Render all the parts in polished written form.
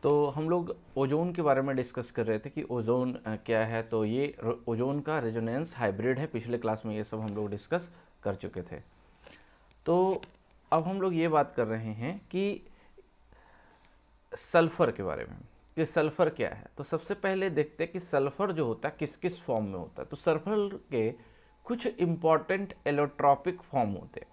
तो हम लोग ओजोन के बारे में डिस्कस कर रहे थे कि ओजोन क्या है। तो ये ओजोन का रेजोनेंस हाइब्रिड है। पिछले क्लास में ये सब हम लोग डिस्कस कर चुके थे। तो अब हम लोग ये बात कर रहे हैं कि सल्फ़र के बारे में कि सल्फ़र क्या है। तो सबसे पहले देखते हैं कि सल्फ़र जो होता है किस किस फॉर्म में होता है। तो सल्फ़र के कुछ इम्पॉर्टेंट एलोट्रॉपिक फॉर्म होते हैं।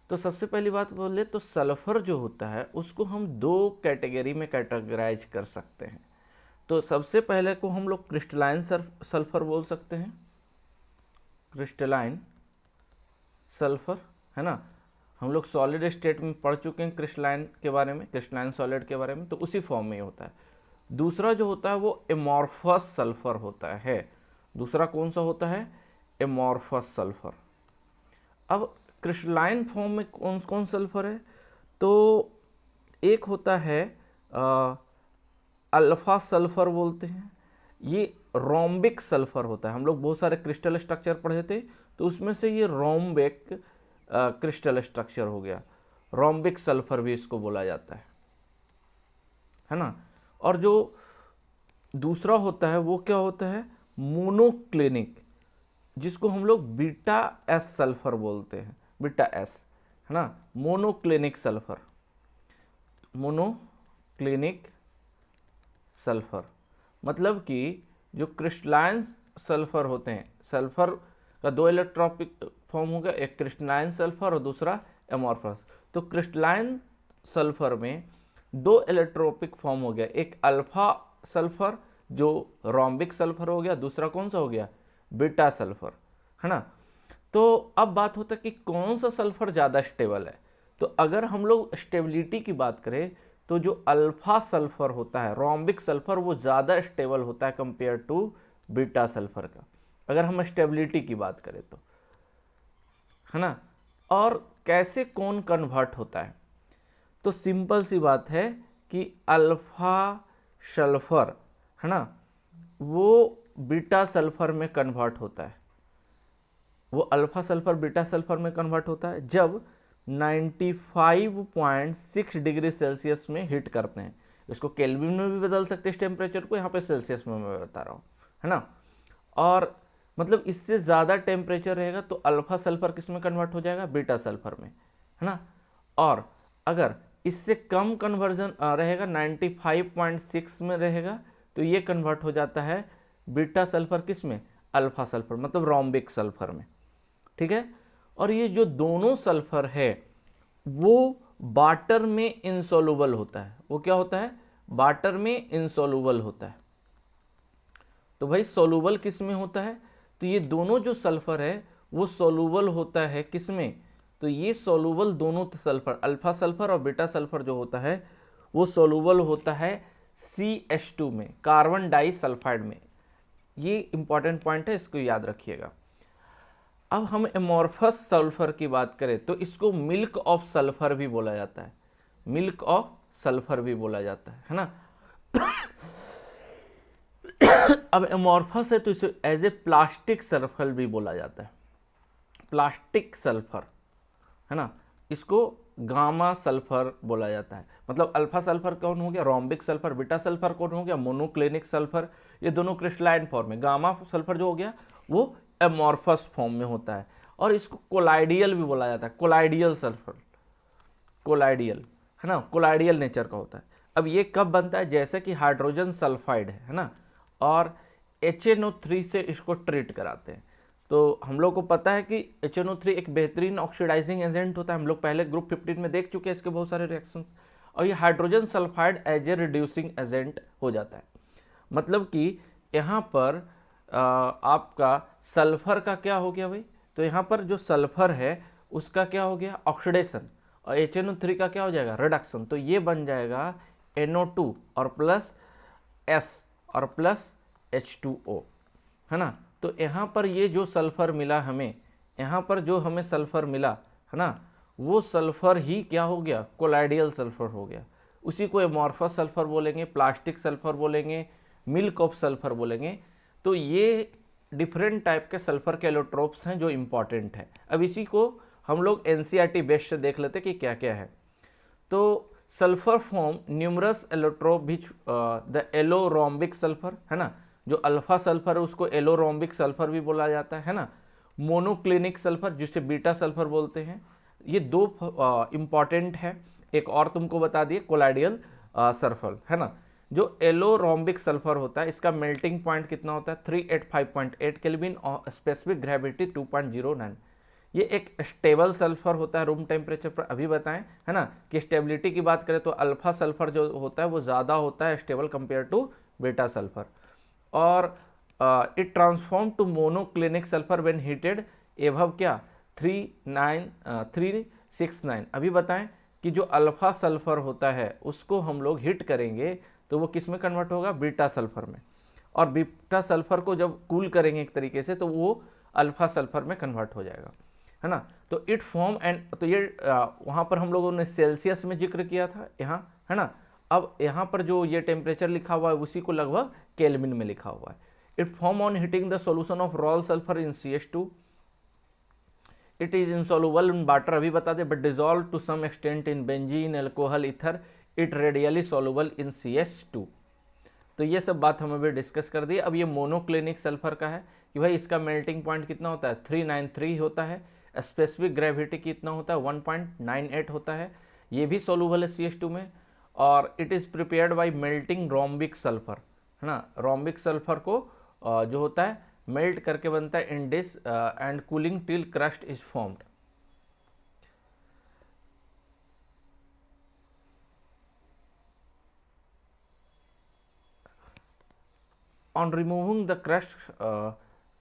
तो सबसे पहली बात बोले तो सल्फ़र जो होता है उसको हम दो कैटेगरी में कैटेगराइज कर सकते हैं। तो सबसे पहले को हम लोग क्रिस्टलाइन सल्फ़र बोल सकते हैं, क्रिस्टलाइन सल्फ़र, है ना। हम लोग सॉलिड स्टेट में पढ़ चुके हैं क्रिस्टलाइन के बारे में, क्रिस्टलाइन सॉलिड के बारे में, तो उसी फॉर्म में ही होता है। दूसरा जो होता है वो एमॉर्फस सल्फ़र होता है। दूसरा कौन सा होता है? Amorphous sulphur. अब क्रिस्टलाइन फॉर्म में कौन कौन सल्फ़र है? तो एक होता है अल्फ़ा सल्फ़र बोलते हैं। ये रोम्बिक सल्फ़र होता है। हम लोग बहुत सारे क्रिस्टल स्ट्रक्चर पढ़े थे, तो उसमें से ये रोम्बिक क्रिस्टल स्ट्रक्चर हो गया। रोम्बिक सल्फ़र भी इसको बोला जाता है ना। और जो दूसरा होता है वो क्या होता है? मोनोक्लिनिक, जिसको हम लोग बीटा एस सल्फ़र बोलते हैं, बीटा एस, है ना। मोनोक्लिनिक सल्फ़र, मोनोक्लिनिक सल्फ़र मतलब कि जो क्रिस्टलाइन सल्फ़र होते हैं, सल्फ़र का दो इलेक्ट्रॉपिक फॉर्म हो गया, एक क्रिस्टलाइन सल्फ़र और दूसरा एमॉर्फस। तो क्रिस्टलाइन सल्फ़र में दो इलेक्ट्रॉपिक फॉर्म हो गया, एक अल्फ़ा सल्फ़र जो रोम्बिक सल्फ़र हो गया, दूसरा कौन सा हो गया? बीटा सल्फ़र, है ना। तो अब बात होता है कि कौन सा सल्फ़र ज़्यादा स्टेबल है। तो अगर हम लोग स्टेबिलिटी की बात करें तो जो अल्फ़ा सल्फ़र होता है, रोम्बिक सल्फ़र, वो ज़्यादा स्टेबल होता है कंपेयर टू बीटा सल्फ़र का, अगर हम स्टेबिलिटी की बात करें तो, है ना। और कैसे कौन कन्वर्ट होता है? तो सिंपल सी बात है कि अल्फ़ा सल्फ़र, है ना, वो बीटा सल्फ़र में कन्वर्ट होता है। वो अल्फ़ा सल्फ़र बीटा सल्फ़र में कन्वर्ट होता है जब 95.6 डिग्री सेल्सियस में हीट करते हैं। इसको केल्विन में भी बदल सकते हैं इस टेम्परेचर को, यहाँ पे सेल्सियस में मैं बता रहा हूँ, है ना। और मतलब इससे ज़्यादा टेम्परेचर रहेगा तो अल्फ़ा सल्फ़र किस में कन्वर्ट हो जाएगा? बीटा सल्फ़र में, है ना। और अगर इससे कम कन्वर्जन रहेगा, 95.6 में रहेगा, तो ये कन्वर्ट हो जाता है बीटा सल्फ़र किस में? अल्फ़ा सल्फ़र, मतलब रोम्बिक सल्फ़र में, ठीक है। और ये जो दोनों सल्फर है वो वाटर में इनसोलुबल होता है। वो क्या होता है? वाटर में इनसोलुबल होता है। तो भाई सोलुबल किस में होता है? तो ये दोनों जो सल्फर है वो सोलुबल होता है किस में? तो ये सोलुबल दोनों सल्फर, अल्फा सल्फर और बीटा सल्फर जो होता है वो सोलुबल होता है CH2 में, कार्बन डाई सल्फाइड में। ये इंपॉर्टेंट पॉइंट है, इसको याद रखिएगा। अब हम एमॉर्फस सल्फर की बात करें तो इसको मिल्क ऑफ सल्फर भी बोला जाता है, मिल्क ऑफ सल्फर भी बोला जाता है ना। अब एमॉर्फस है तो इसे एज ए प्लास्टिक सल्फर भी बोला जाता है, प्लास्टिक सल्फर, है ना। इसको गामा सल्फर बोला जाता है। मतलब अल्फा सल्फर कौन हो गया? Rhombic sulphur. बीटा सल्फर कौन हो गया? Monoclinic sulphur. ये दोनों क्रिस्टलाइन फॉर्म में। गामा सल्फर जो हो गया वो एमॉर्फस फॉर्म में होता है। और इसको कोलाइडियल भी बोला जाता है, कोलाइडियल सल्फर, कोलाइडियल, है ना, कोलाइडियल नेचर का होता है। अब ये कब बनता है? जैसे कि हाइड्रोजन सल्फाइड है ना, और HNO3 से इसको ट्रीट कराते हैं। तो हम लोग को पता है कि HNO3 एक बेहतरीन ऑक्सीडाइजिंग एजेंट होता है। हम लोग पहले ग्रुप 15 में देख चुके हैं इसके बहुत सारे रिएक्शंस। और ये hydrogen sulphide as a reducing agent हो जाता है। मतलब कि यहाँ पर आपका सल्फर का क्या हो गया भाई? तो यहाँ पर जो सल्फर है उसका क्या हो गया? ऑक्सीडेशन। और HNO3 का क्या हो जाएगा? रिडक्शन। तो ये बन जाएगा NO2 और प्लस S और प्लस H2O, है ना। तो यहाँ पर ये जो सल्फर मिला हमें, यहाँ पर जो हमें सल्फर मिला, है ना, वो सल्फर ही क्या हो गया? कोलाइडियल सल्फर हो गया। उसी को एमॉर्फस सल्फर बोलेंगे, प्लास्टिक सल्फर बोलेंगे, मिल्क ऑफ सल्फर बोलेंगे। तो ये डिफरेंट टाइप के सल्फर के एलोट्रोप्स हैं जो इंपॉर्टेंट है। अब इसी को हम लोग NCERT बेस्ड से देख लेते कि क्या क्या है। तो sulphur form numerous allotrope which the allorhombic sulphur, है ना, जो अल्फा सल्फर है उसको एलोरोम्बिक सल्फर भी बोला जाता है ना, मोनोक्लिनिक सल्फर जिसे बीटा सल्फर बोलते हैं। ये दो इंपॉर्टेंट है। एक और तुमको बता दिए कोलाइडियल सल्फर, है ना। जो एलोरोम्बिक सल्फर होता है इसका मेल्टिंग पॉइंट कितना होता है 385.8 केल्विन और स्पेसिफिक ग्रेविटी 2.09। ये एक स्टेबल सल्फर होता है रूम टेम्परेचर पर, अभी बताएं, है ना, कि स्टेबिलिटी की बात करें तो अल्फा सल्फर जो होता है वो ज़्यादा होता है stable compare to beta sulphur. और it transform to monoclinic sulphur when heated above क्या 369। अभी बताएं कि जो अल्फा सल्फर होता है उसको हम लोग हीट करेंगे तो वो किस में कन्वर्ट होगा, बीटा सल्फर में, और बीटा सल्फर को जब कूल करेंगे एक तरीके से तो वो अल्फा सल्फर में कन्वर्ट हो जाएगा, है ना। तो इट फॉर्म एंड, तो ये वहाँ पर हम लोगों ने सेल्सियस में जिक्र किया था यहाँ, है ना। अब यहाँ पर जो ये टेम्परेचर लिखा हुआ है उसी को लगभग केल्विन में लिखा हुआ है। It form on heating the solution of roll sulphur in CH2। It is insoluble in water, अभी बता दे, but dissolve to some extent in benzene, alcohol, ether. It readily soluble in CH2। तो ये सब बात हम अभी डिस्कस कर दी। अब ये मोनोक्लिनिक सल्फर का है कि भाई इसका मेल्टिंग पॉइंट कितना होता है 393 होता है, स्पेसिफिक ग्रेविटी कितना होता है 1.98 होता है, ये भी सॉल्युबल है CH2 में। और it is prepared by melting rhombic sulphur, है ना। रोम्बिक सल्फर को जो होता है मेल्ट करके बनता है in dish and cooling till crust is formed. On removing the crust,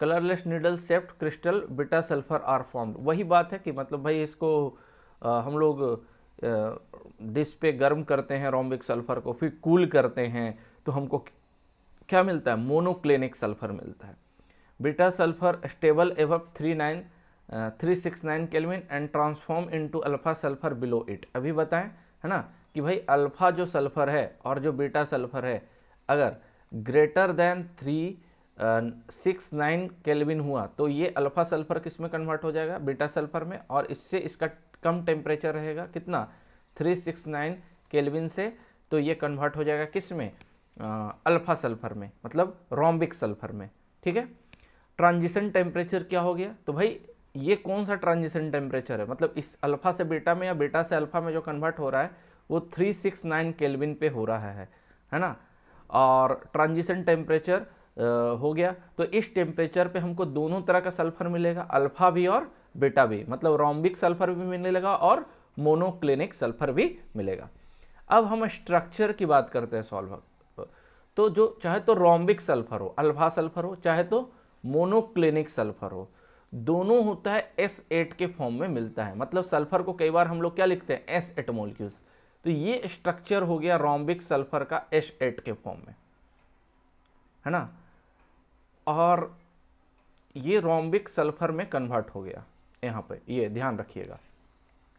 colourless needle shaped crystal beta sulphur are formed. वही बात है कि मतलब भाई इसको हम लोग डिश पे गर्म करते हैं रोम्बिक सल्फर को, फिर कूल करते हैं तो हमको क्या मिलता है, मोनोक्लिनिक सल्फर मिलता है। Beta sulphur stable above 369 kelvin and transform into alpha sulphur below it. अभी बताएं, है ना, कि भाई अल्फा जो सल्फर है और जो बीटा सल्फर है अगर ग्रेटर देन 369 केल्विन हुआ तो ये अल्फा सल्फर किस में कन्वर्ट हो जाएगा, बीटा सल्फर में, और इससे इसका कम टेम्परेचर रहेगा कितना 369 केल्विन से, तो ये कन्वर्ट हो जाएगा किस में, अल्फा सल्फर में, मतलब रोम्बिक सल्फर में। ठीक है। ट्रांजिशन टेम्परेचर क्या हो गया, तो भाई ये कौन सा ट्रांजिशन टेम्परेचर है, मतलब इस अल्फा से बीटा में या बीटा से अल्फा में जो कन्वर्ट हो रहा है वो 369 केल्विन पे हो रहा है ना। और ट्रांजिशन टेम्परेचर हो गया तो इस टेम्परेचर पे हमको दोनों तरह का सल्फर मिलेगा, अल्फा भी और बीटा भी, मतलब रोम्बिक सल्फर भी मिलेगा और मोनोक्लिनिक सल्फर भी मिलेगा। अब हम स्ट्रक्चर की बात करते हैं सॉल्वर, तो जो चाहे तो रोम्बिक सल्फर हो, अल्फा सल्फर हो, चाहे तो मोनोक्लिनिक सल्फर हो, दोनों होता है S8 के फॉर्म में मिलता है। मतलब सल्फर को कई बार हम लोग क्या लिखते हैं S8 मोलिक्यूल्स, तो ये स्ट्रक्चर हो गया रोम्बिक सल्फर का H8 के फॉर्म में, है ना। और ये रोम्बिक सल्फर में कन्वर्ट हो गया। यहाँ पे ये ध्यान रखिएगा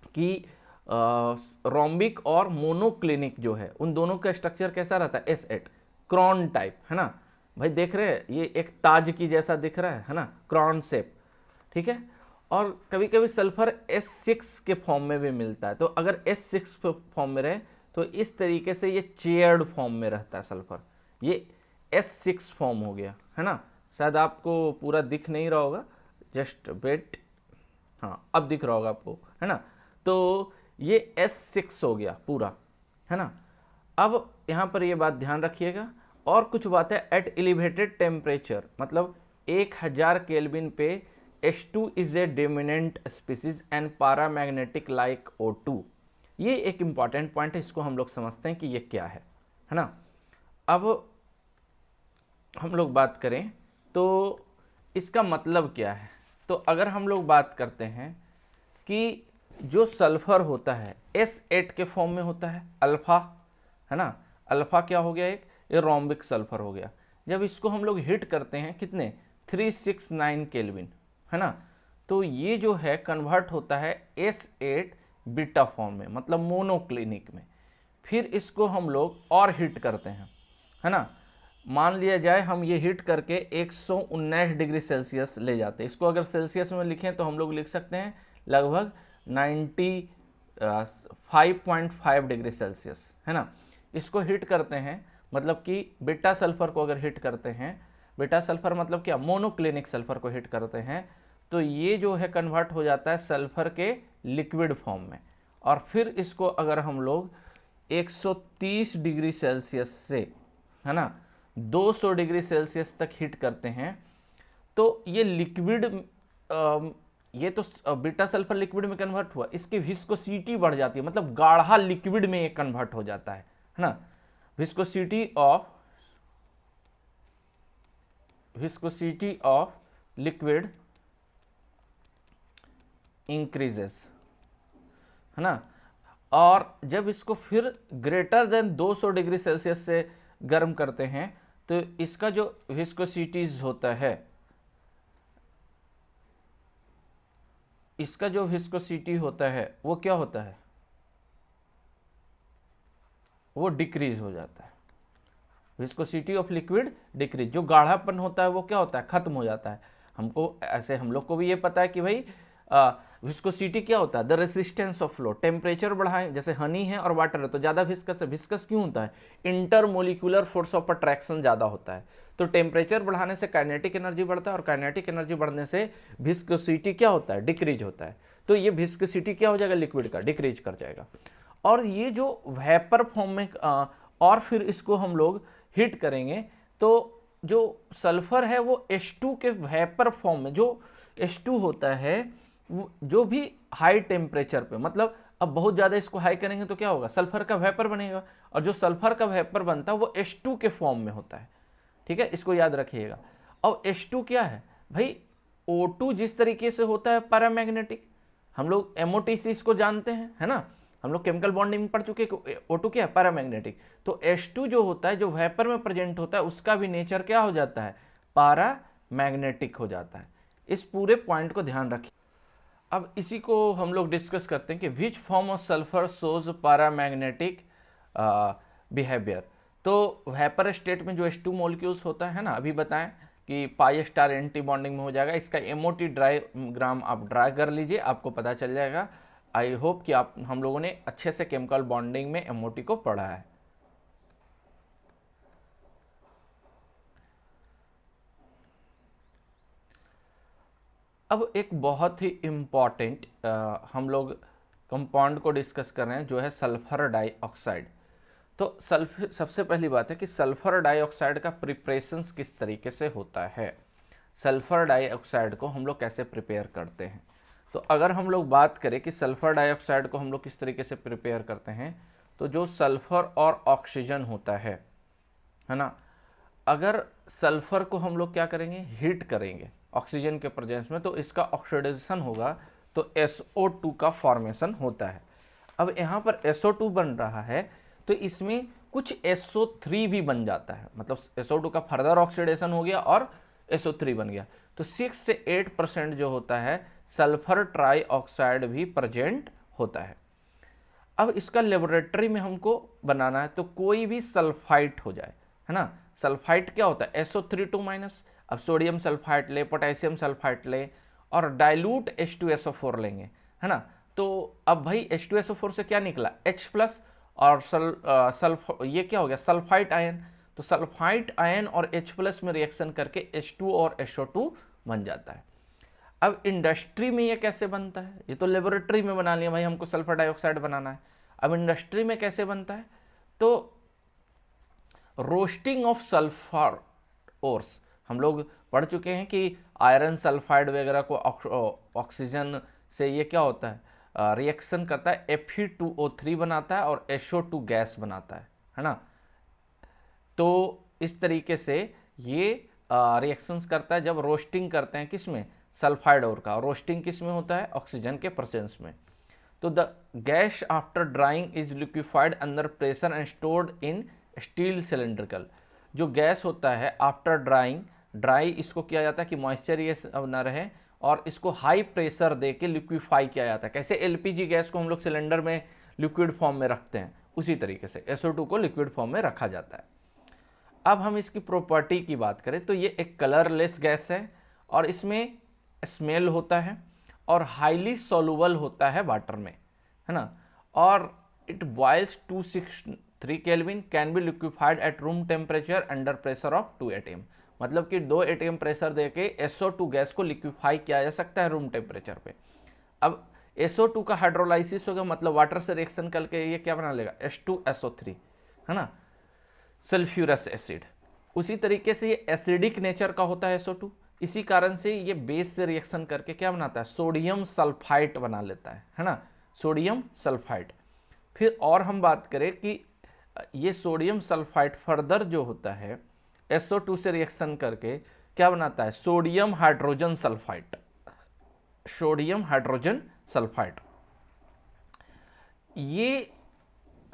कि रोम्बिक और मोनोक्लिनिक जो है उन दोनों का स्ट्रक्चर कैसा रहता है S8 क्रॉन टाइप, है ना। भाई देख रहे हैं ये एक ताज की जैसा दिख रहा है ना, क्रॉन शेप। ठीक है। और कभी कभी सल्फर S6 के फॉर्म में भी मिलता है, तो अगर S6 फॉर्म में रहे तो इस तरीके से ये चेयर्ड फॉर्म में रहता है सल्फर, ये S6 फॉर्म हो गया, है ना। शायद आपको पूरा दिख नहीं रहा होगा, जस्ट वेट, हाँ अब दिख रहा होगा आपको, है ना। तो ये S6 हो गया पूरा, है ना। अब यहाँ पर ये बात ध्यान रखिएगा, और कुछ बात है एट एलिवेटेड टेम्परेचर, मतलब 1000 केल्विन पे H2 is a dominant species and paramagnetic like O2। ये एक इंपॉर्टेंट पॉइंट है, इसको हम लोग समझते हैं कि ये क्या है ना। अब हम लोग बात करें तो इसका मतलब क्या है, तो अगर हम लोग बात करते हैं कि जो सल्फर होता है S8 के फॉर्म में होता है अल्फा, है ना। अल्फा क्या हो गया, एक ये रोम्बिक सल्फर हो गया। जब इसको हम लोग हीट करते हैं कितने 369 केल्विन, है ना, तो ये जो है कन्वर्ट होता है S8 बीटा फॉर्म में, मतलब मोनोक्लिनिक में। फिर इसको हम लोग और हीट करते हैं, है ना। मान लिया जाए हम ये हीट करके 119 डिग्री सेल्सियस ले जाते हैं, इसको अगर सेल्सियस में लिखें तो हम लोग लिख सकते हैं लगभग 5.5 डिग्री सेल्सियस, है ना। इसको हिट करते हैं, मतलब कि बीटा सल्फर को अगर हिट करते हैं, बीटा सल्फर मतलब क्या, मोनोक्लिनिक सल्फर को हिट करते हैं, तो ये जो है कन्वर्ट हो जाता है सल्फर के लिक्विड फॉर्म में। और फिर इसको अगर हम लोग 130 डिग्री सेल्सियस से, है ना, 200 डिग्री सेल्सियस तक हीट करते हैं, तो ये लिक्विड, ये तो बीटा सल्फर लिक्विड में कन्वर्ट हुआ, इसकी विस्कोसिटी बढ़ जाती है, मतलब गाढ़ा लिक्विड में ये कन्वर्ट हो जाता है ना। विस्कोसिटी ऑफ लिक्विड इंक्रीजेस, है ना। और जब इसको फिर ग्रेटर देन 200 डिग्री सेल्सियस से गर्म करते हैं, तो इसका जो विस्कोसिटीज होता है, इसका जो विस्कोसिटी होता है वो क्या होता है, वो डिक्रीज हो जाता है। विस्कोसिटी ऑफ लिक्विड डिक्रीज, जो गाढ़ापन होता है वो क्या होता है, खत्म हो जाता है। हमको ऐसे, हम लोग को भी ये पता है कि भाई विस्कोसिटी क्या होता है, the resistance of flow. Temperature बढ़ाएं, जैसे हनी है और वाटर है तो ज़्यादा विस्कस है। विस्कस क्यों होता है, इंटरमोलिकुलर फोर्स ऑफ अट्रैक्शन ज़्यादा होता है। तो टेम्परेचर बढ़ाने से काइनेटिक एनर्जी बढ़ता है, और काइनेटिक एनर्जी बढ़ने से विस्कोसिटी क्या होता है, डिक्रीज होता है। तो ये विस्कोसिटी क्या हो जाएगा, लिक्विड का डिक्रीज कर जाएगा। और ये जो वेपर फॉर्म में और फिर इसको हम लोग हीट करेंगे, तो जो सल्फर है वो H2 के वेपर फॉर्म में, जो H2 होता है जो भी हाई टेम्परेचर पे, मतलब अब बहुत ज़्यादा इसको हाई करेंगे तो क्या होगा, सल्फर का वेपर बनेगा, और जो सल्फर का वेपर बनता है वो H2 के फॉर्म में होता है। ठीक है, इसको याद रखिएगा। अब H2 क्या है भाई, O2 जिस तरीके से होता है पैरामैग्नेटिक, हम लोग MOTC इसको जानते हैं, है ना, हम लोग केमिकल बॉन्डिंग में पढ़ चुके हैं। O2 क्या है, पैरामैग्नेटिक। तो H2 जो होता है, जो वेपर में प्रेजेंट होता है, उसका भी नेचर क्या हो जाता है, पैरामैग्नेटिक हो जाता है। इस पूरे पॉइंट को ध्यान रखिए। अब इसी को हम लोग डिस्कस करते हैं कि which form of sulphur shows paramagnetic behaviour. तो वेपर स्टेट में जो H2 मॉलिक्यूल्स होता है ना, अभी बताएं कि पाई स्टार एंटी बॉन्डिंग में हो जाएगा। इसका MOT डायग्राम आप ड्रा कर लीजिए, आपको पता चल जाएगा। आई होप कि आप, हम लोगों ने अच्छे से केमिकल बॉन्डिंग में MOT को पढ़ा है। अब एक बहुत ही इम्पॉर्टेंट हम लोग कंपाउंड को डिस्कस कर रहे हैं, जो है सल्फर डाइऑक्साइड। तो सबसे पहली बात है कि सल्फर डाइऑक्साइड का प्रिपरेशन किस तरीके से होता है, सल्फर डाइऑक्साइड को हम लोग कैसे प्रिपेयर करते हैं। तो अगर हम लोग बात करें कि सल्फर डाइऑक्साइड को हम लोग किस तरीके से प्रिपेयर करते हैं, तो जो सल्फर और ऑक्सीजन होता है ना, अगर सल्फर को हम लोग क्या करेंगे, हीट करेंगे ऑक्सीजन के प्रेजेंस में, तो इसका ऑक्सीडेशन होगा, तो SO2 का फॉर्मेशन होता है। अब यहाँ पर SO2 बन रहा है, तो इसमें कुछ SO3 भी बन जाता है, मतलब SO2 का फर्दर ऑक्सीडेशन हो गया और SO3 बन गया। तो 6 से 8% जो होता है सल्फर ट्राइऑक्साइड भी प्रेजेंट होता है। अब इसका लेबोरेटरी में हमको बनाना है, तो कोई भी सल्फाइट हो जाए, है ना। सल्फाइट क्या होता है, SO3 -। अब सोडियम सल्फाइट ले, पोटेशियम सल्फाइट ले, और डाइल्यूट H2SO4 लेंगे, है ना। तो अब भाई H2SO4 से क्या निकला, H+, और ये क्या हो गया, सल्फाइट आयन। तो सल्फाइट आयन और H+ में रिएक्शन करके H2 और SO2 बन जाता है। अब इंडस्ट्री में ये कैसे बनता है, ये तो लेबोरेटरी में बना लिया भाई, हमको सल्फर डाइऑक्साइड बनाना है। अब इंडस्ट्री में कैसे बनता है, तो रोस्टिंग ऑफ सल्फर ओर्स, हम लोग पढ़ चुके हैं कि आयरन सल्फाइड वगैरह को ऑक्सीजन से ये क्या होता है, रिएक्शन करता है, Fe2O3 बनाता है और SO2 गैस बनाता है ना। तो इस तरीके से ये रिएक्शंस करता है जब रोस्टिंग करते हैं, किसमें, सल्फाइड ओर का। रोस्टिंग किस में होता है, ऑक्सीजन के प्रेजेंस में। तो the gas after drawing is liquefied under pressure and stored in steel cylindrical. जो गैस होता है आफ्टर ड्राइंग, ड्राई इसको किया जाता है कि मॉइस्चर ये ना रहे, और इसको हाई प्रेशर दे के लिक्विफाई किया जाता है। कैसे LPG गैस को हम लोग सिलेंडर में लिक्विड फॉर्म में रखते हैं, उसी तरीके से SO2 को लिक्विड फॉर्म में रखा जाता है। अब हम इसकी प्रॉपर्टी की बात करें, तो ये एक कलरलेस गैस है, और इसमें स्मेल होता है, और हाईली सोलूबल होता है वाटर में, है ना। और it boils 263 kelvin, can be liquefied at room temperature under pressure of 2 atm। मतलब कि 2 atm प्रेशर देके SO2 गैस को लिक्विफाई किया जा सकता है रूम टेम्परेचर पे। अब SO2 का हाइड्रोलाइसिस होगा, मतलब वाटर से रिएक्शन करके ये क्या बना लेगा, H2SO3, है ना, सल्फ्यूरस एसिड। उसी तरीके से ये एसिडिक नेचर का होता है SO2, इसी कारण से ये बेस से रिएक्शन करके क्या बनाता है, सोडियम सल्फाइड बना लेता है ना, सोडियम सल्फाइड। फिर और हम बात करें कि ये सोडियम सल्फाइड फर्दर जो होता है SO2 से रिएक्शन करके क्या बनाता है, sodium hydrogen sulphide, sodium hydrogen sulphide. ये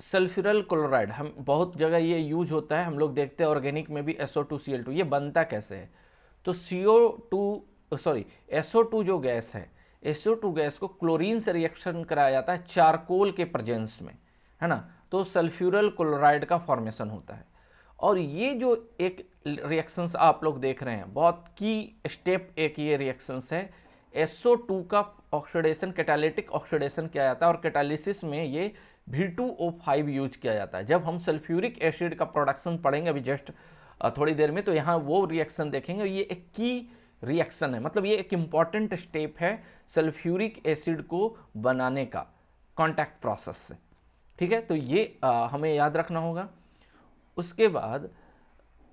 सल्फ्यूरल क्लोराइड हम बहुत जगह ये यूज होता है, हम लोग देखते हैं ऑर्गेनिक में भी SO2Cl2। ये बनता कैसे है, तो SO2 जो गैस है, SO2 गैस को क्लोरीन से रिएक्शन कराया जाता है चारकोल के प्रेजेंस में, है ना, तो सल्फ्यूरल क्लोराइड का फॉर्मेशन होता है। और ये जो एक रिएक्शंस आप लोग देख रहे हैं, बहुत की स्टेप एक ये रिएक्शंस है, SO2 का ऑक्सीडेशन, कैटालिटिक ऑक्सीडेशन किया जाता है, और कैटालिसिस में ये V2O5 यूज किया जाता है। जब हम सल्फ्यूरिक एसिड का प्रोडक्शन पढ़ेंगे अभी जस्ट थोड़ी देर में, तो यहाँ वो रिएक्शन देखेंगे। ये एक की रिएक्शन है, मतलब ये एक इंपॉर्टेंट स्टेप है सल्फ्यूरिक एसिड को बनाने का कॉन्टैक्ट प्रोसेस से, ठीक है। तो ये हमें याद रखना होगा। उसके बाद